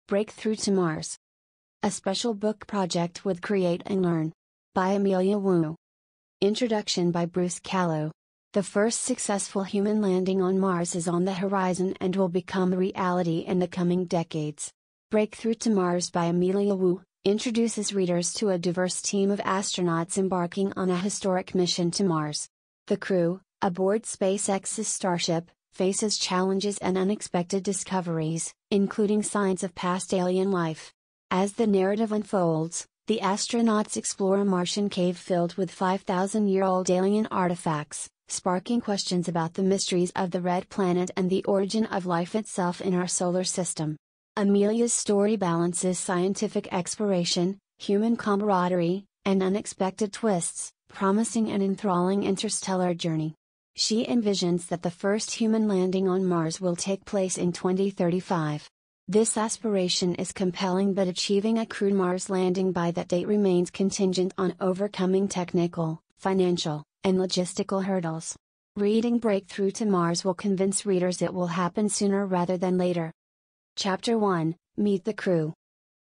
Breakthrough to Mars. A special book project with Create and Learn. By Amelia Wu. Introduction by Bruce Callow. The first successful human landing on Mars is on the horizon and will become a reality in the coming decades. Breakthrough to Mars by Amelia Wu introduces readers to a diverse team of astronauts embarking on a historic mission to Mars. The crew, aboard SpaceX's Starship, faces challenges and unexpected discoveries, including signs of past alien life. As the narrative unfolds, the astronauts explore a Martian cave filled with 5,000-year-old alien artifacts, sparking questions about the mysteries of the Red Planet and the origin of life itself in our solar system. Amelia's story balances scientific exploration, human camaraderie, and unexpected twists, promising an enthralling interstellar journey. She envisions that the first human landing on Mars will take place in 2035. This aspiration is compelling, but achieving a crewed Mars landing by that date remains contingent on overcoming technical, financial, and logistical hurdles. Reading Breakthrough to Mars will convince readers it will happen sooner rather than later. Chapter 1, Meet the Crew.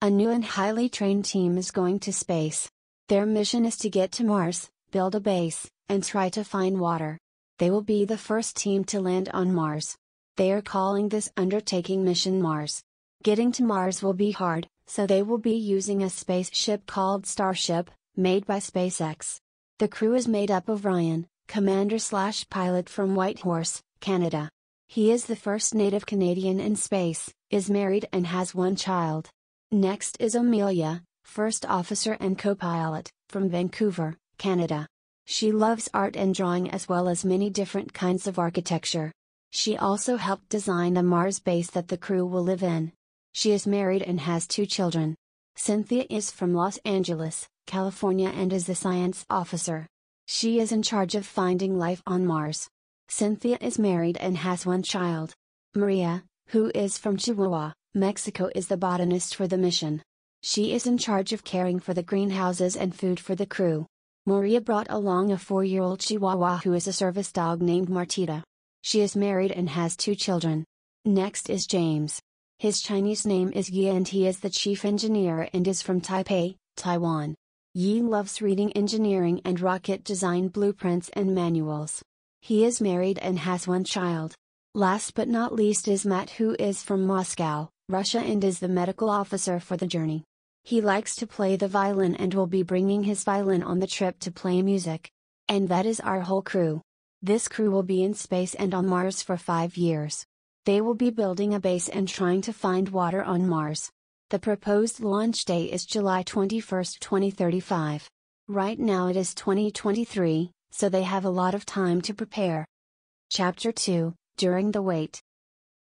A new and highly trained team is going to space. Their mission is to get to Mars, build a base, and try to find water. They will be the first team to land on Mars. They are calling this undertaking Mission Mars. Getting to Mars will be hard, so they will be using a spaceship called Starship, made by SpaceX. The crew is made up of Ryan, commander/pilot from Whitehorse, Canada. He is the first native Canadian in space, is married and has one child. Next is Amelia, first officer and co-pilot, from Vancouver, Canada. She loves art and drawing as well as many different kinds of architecture. She also helped design the Mars base that the crew will live in. She is married and has 2 children. Cynthia is from Los Angeles, California and is a science officer. She is in charge of finding life on Mars. Cynthia is married and has 1 child. Maria, who is from Chihuahua, Mexico, is the botanist for the mission. She is in charge of caring for the greenhouses and food for the crew. Maria brought along a 4-year-old Chihuahua who is a service dog named Martita. She is married and has 2 children. Next is James. His Chinese name is Yi and he is the chief engineer and is from Taipei, Taiwan. Yi loves reading engineering and rocket design blueprints and manuals. He is married and has 1 child. Last but not least is Matt, who is from Moscow, Russia and is the medical officer for the journey. He likes to play the violin and will be bringing his violin on the trip to play music. And that is our whole crew. This crew will be in space and on Mars for 5 years. They will be building a base and trying to find water on Mars. The proposed launch day is July 21, 2035. Right now it is 2023, so they have a lot of time to prepare. Chapter 2, During the Wait.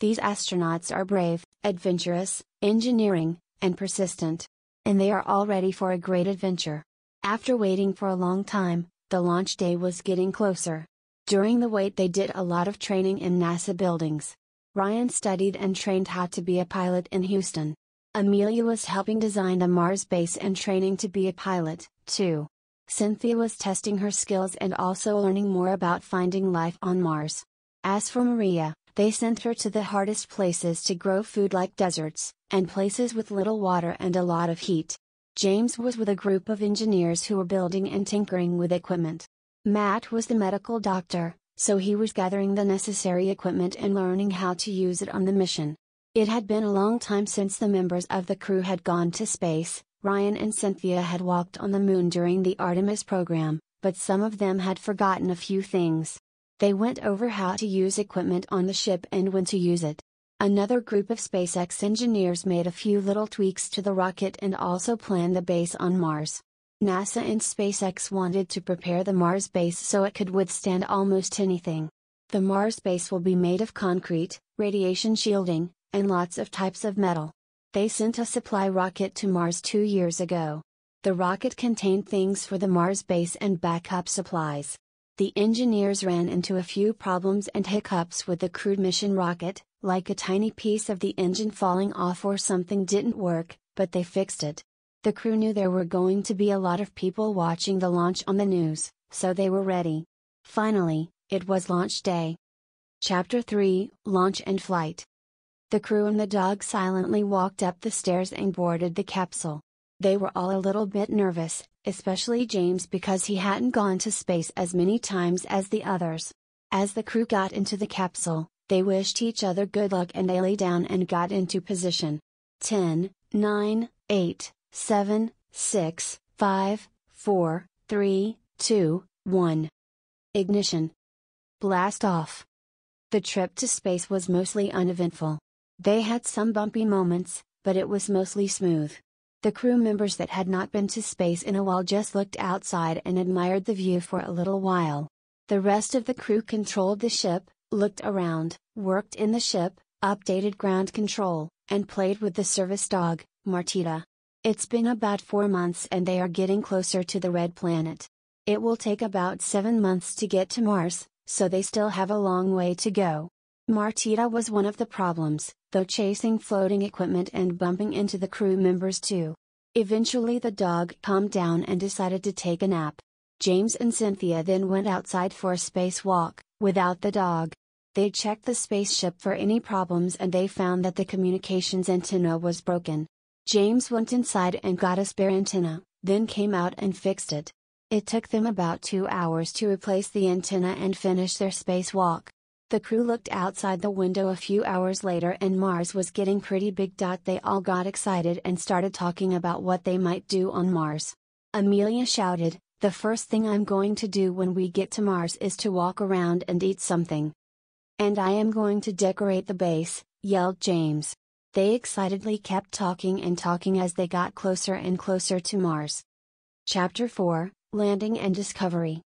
These astronauts are brave, adventurous, engineering, and persistent. And they are all ready for a great adventure. After waiting for a long time, the launch day was getting closer. During the wait they did a lot of training in NASA buildings. Ryan studied and trained how to be a pilot in Houston. Amelia was helping design the Mars base and training to be a pilot, too. Cynthia was testing her skills and also learning more about finding life on Mars. As for Maria, they sent her to the hardest places to grow food like deserts, and places with little water and a lot of heat. James was with a group of engineers who were building and tinkering with equipment. Matt was the medical doctor, so he was gathering the necessary equipment and learning how to use it on the mission. It had been a long time since the members of the crew had gone to space. Ryan and Cynthia had walked on the moon during the Artemis program, but some of them had forgotten a few things. They went over how to use equipment on the ship and when to use it. Another group of SpaceX engineers made a few little tweaks to the rocket and also planned the base on Mars. NASA and SpaceX wanted to prepare the Mars base so it could withstand almost anything. The Mars base will be made of concrete, radiation shielding, and lots of types of metal. They sent a supply rocket to Mars 2 years ago. The rocket contained things for the Mars base and backup supplies. The engineers ran into a few problems and hiccups with the crewed mission rocket, like a tiny piece of the engine falling off or something didn't work, but they fixed it. The crew knew there were going to be a lot of people watching the launch on the news, so they were ready. Finally, it was launch day. Chapter 3, Launch and Flight. The crew and the dog silently walked up the stairs and boarded the capsule. They were all a little bit nervous, especially James because he hadn't gone to space as many times as the others. As the crew got into the capsule, they wished each other good luck and they lay down and got into position. 10, 9, 8, 7, 6, 5, 4, 3, 2, 1. Ignition. Blast off. The trip to space was mostly uneventful. They had some bumpy moments, but it was mostly smooth. The crew members that had not been to space in a while just looked outside and admired the view for a little while. The rest of the crew controlled the ship, looked around, worked in the ship, updated ground control, and played with the service dog, Martita. It's been about 4 months and they are getting closer to the red planet. It will take about 7 months to get to Mars, so they still have a long way to go. Martita was one of the problems, though, chasing floating equipment and bumping into the crew members too. Eventually the dog calmed down and decided to take a nap. James and Cynthia then went outside for a spacewalk, without the dog. They checked the spaceship for any problems and they found that the communications antenna was broken. James went inside and got a spare antenna, then came out and fixed it. It took them about 2 hours to replace the antenna and finish their spacewalk. The crew looked outside the window a few hours later and Mars was getting pretty big. They all got excited and started talking about what they might do on Mars. Amelia shouted, "The first thing I'm going to do when we get to Mars is to walk around and eat something." "And I am going to decorate the base," yelled James. They excitedly kept talking and talking as they got closer and closer to Mars. Chapter 4, Landing and Discovery.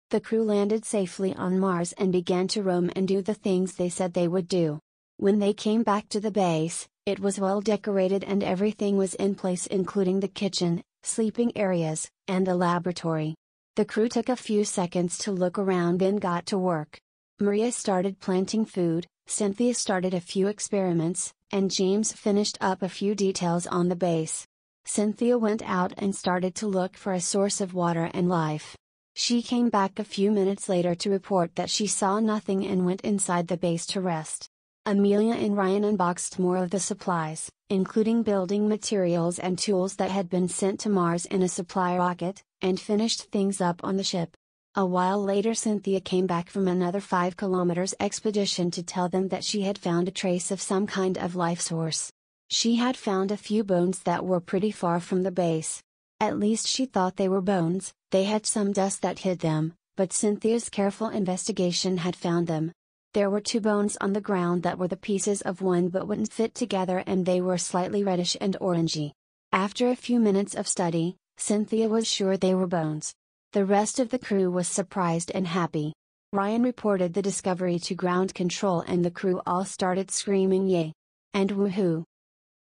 The crew landed safely on Mars and began to roam and do the things they said they would do. When they came back to the base, it was well decorated and everything was in place, including the kitchen, sleeping areas, and the laboratory. The crew took a few seconds to look around then got to work. Maria started planting food, Cynthia started a few experiments, and James finished up a few details on the base. Cynthia went out and started to look for a source of water and life. She came back a few minutes later to report that she saw nothing and went inside the base to rest. Amelia and Ryan unboxed more of the supplies, including building materials and tools that had been sent to Mars in a supply rocket, and finished things up on the ship. A while later Cynthia came back from another 5 kilometers expedition to tell them that she had found a trace of some kind of life source. She had found a few bones that were pretty far from the base. At least she thought they were bones, they had some dust that hid them, but Cynthia's careful investigation had found them. There were 2 bones on the ground that were the pieces of one but wouldn't fit together and they were slightly reddish and orangey. After a few minutes of study, Cynthia was sure they were bones. The rest of the crew was surprised and happy. Ryan reported the discovery to ground control and the crew all started screaming yay! And woohoo!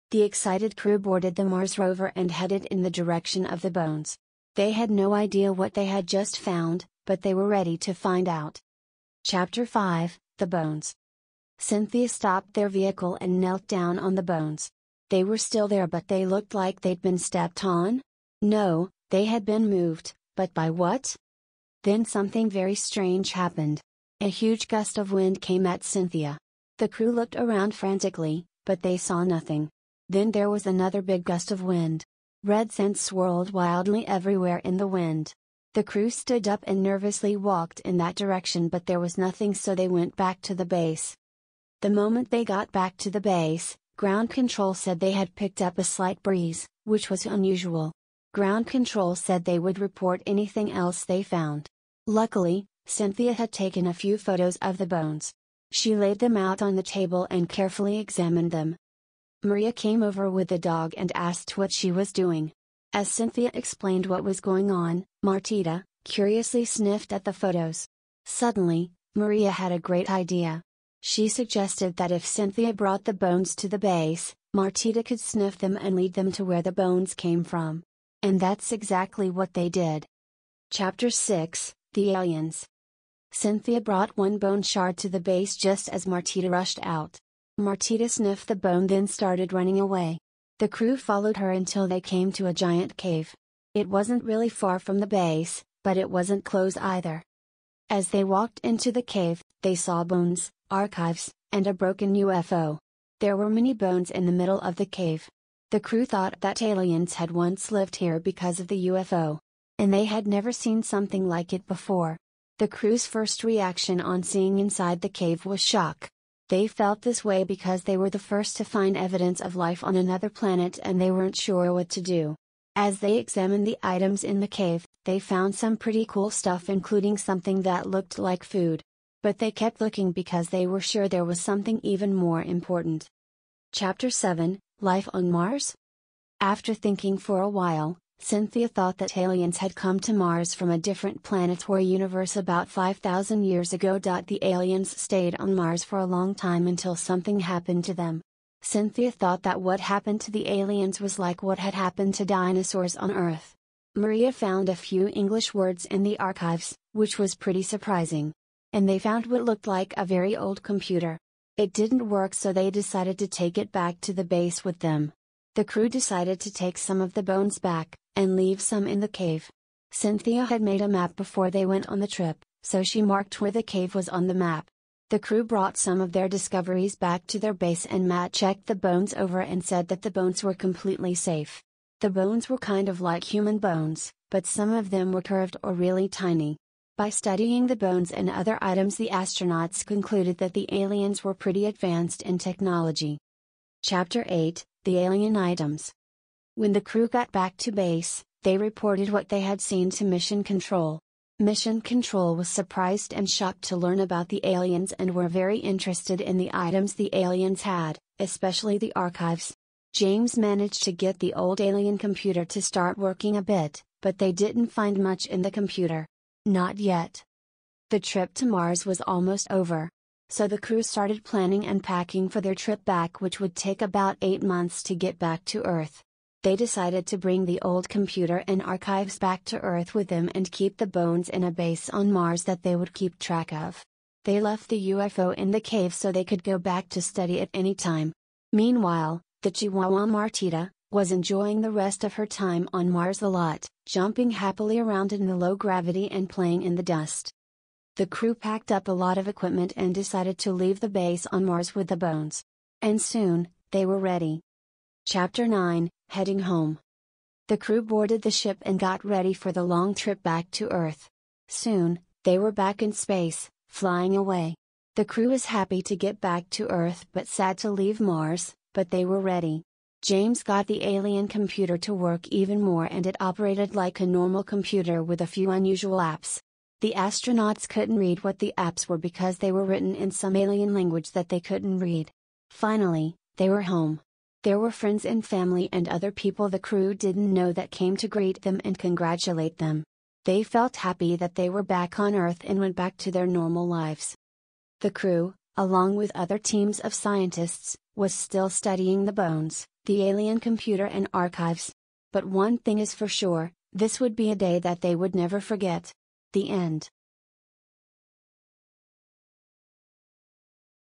The excited crew boarded the Mars rover and headed in the direction of the bones. They had no idea what they had just found, but they were ready to find out. Chapter 5, The Bones. Cynthia stopped their vehicle and knelt down on the bones. They were still there but they looked like they'd been stepped on? No, they had been moved, but by what? Then something very strange happened. A huge gust of wind came at Cynthia. The crew looked around frantically, but they saw nothing. Then there was another big gust of wind. Red sand swirled wildly everywhere in the wind. The crew stood up and nervously walked in that direction but there was nothing so they went back to the base. The moment they got back to the base, ground control said they had picked up a slight breeze, which was unusual. Ground control said they would report anything else they found. Luckily, Cynthia had taken a few photos of the bones. She laid them out on the table and carefully examined them. Maria came over with the dog and asked what she was doing. As Cynthia explained what was going on, Martita, curiously sniffed at the photos. Suddenly, Maria had a great idea. She suggested that if Cynthia brought the bones to the base, Martita could sniff them and lead them to where the bones came from. And that's exactly what they did. Chapter 6, The Aliens. Cynthia brought one bone shard to the base just as Martita rushed out. Martita sniffed the bone then started running away. The crew followed her until they came to a giant cave. It wasn't really far from the base, but it wasn't close either. As they walked into the cave, they saw bones, archives, and a broken UFO. There were many bones in the middle of the cave. The crew thought that aliens had once lived here because of the UFO. And they had never seen something like it before. The crew's first reaction on seeing inside the cave was shock. They felt this way because they were the first to find evidence of life on another planet and they weren't sure what to do. As they examined the items in the cave, they found some pretty cool stuff, including something that looked like food. But they kept looking because they were sure there was something even more important. Chapter 7, Life on Mars? After thinking for a while, Cynthia thought that aliens had come to Mars from a different planet or universe about 5,000 years ago. The aliens stayed on Mars for a long time until something happened to them. Cynthia thought that what happened to the aliens was like what had happened to dinosaurs on Earth. Maria found a few English words in the archives, which was pretty surprising. And they found what looked like a very old computer. It didn't work, so they decided to take it back to the base with them. The crew decided to take some of the bones back, and leave some in the cave. Cynthia had made a map before they went on the trip, so she marked where the cave was on the map. The crew brought some of their discoveries back to their base and Matt checked the bones over and said that the bones were completely safe. The bones were kind of like human bones, but some of them were curved or really tiny. By studying the bones and other items, the astronauts concluded that the aliens were pretty advanced in technology. Chapter 8, The Alien Items. When the crew got back to base, they reported what they had seen to Mission Control. Mission Control was surprised and shocked to learn about the aliens and were very interested in the items the aliens had, especially the archives. James managed to get the old alien computer to start working a bit, but they didn't find much in the computer. Not yet. The trip to Mars was almost over. So the crew started planning and packing for their trip back, which would take about 8 months to get back to Earth. They decided to bring the old computer and archives back to Earth with them and keep the bones in a base on Mars that they would keep track of. They left the UFO in the cave so they could go back to study it any time. Meanwhile, the Chihuahua Martita was enjoying the rest of her time on Mars a lot, jumping happily around in the low gravity and playing in the dust. The crew packed up a lot of equipment and decided to leave the base on Mars with the bones. And soon, they were ready. Chapter 9, Heading Home. The crew boarded the ship and got ready for the long trip back to Earth. Soon, they were back in space, flying away. The crew was happy to get back to Earth but sad to leave Mars, but they were ready. James got the alien computer to work even more and it operated like a normal computer with a few unusual apps. The astronauts couldn't read what the apps were because they were written in some alien language that they couldn't read. Finally, they were home. There were friends and family and other people the crew didn't know that came to greet them and congratulate them. They felt happy that they were back on Earth and went back to their normal lives. The crew, along with other teams of scientists, was still studying the bones, the alien computer and archives. But one thing is for sure, this would be a day that they would never forget. The end.